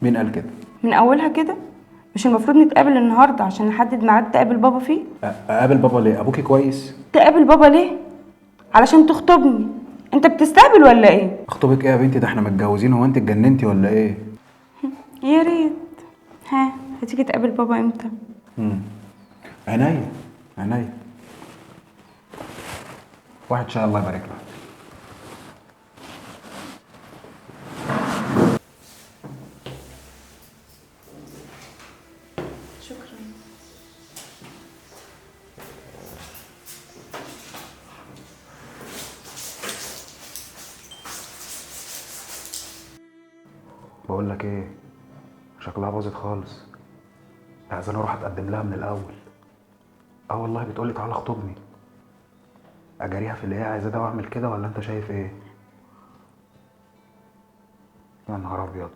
مين قال كده؟ من اولها كده. مش المفروض نتقابل النهارده عشان نحدد ميعاد تقابل بابا فيه؟ اقابل بابا ليه؟ ابوكي كويس. تقابل بابا ليه؟ علشان تخطبني. انت بتستقبل ولا ايه؟ اخطبك ايه يا بنتي؟ ده احنا متجوزين، هو انت اتجننتي ولا ايه؟ يا ريت. ها، هتيجي تقابل بابا امتى؟ عينيا عينيا. واحد شاء الله يبارك له. شكرا. بقول لك ايه، شكلها باظت خالص. عايزاني اروح اتقدم لها من الاول. اه والله بتقولي تعالى اخطبني. اجاريها في اللي هي عايزاه ده واعمل كده، ولا انت شايف ايه؟ يا نهار ابيض.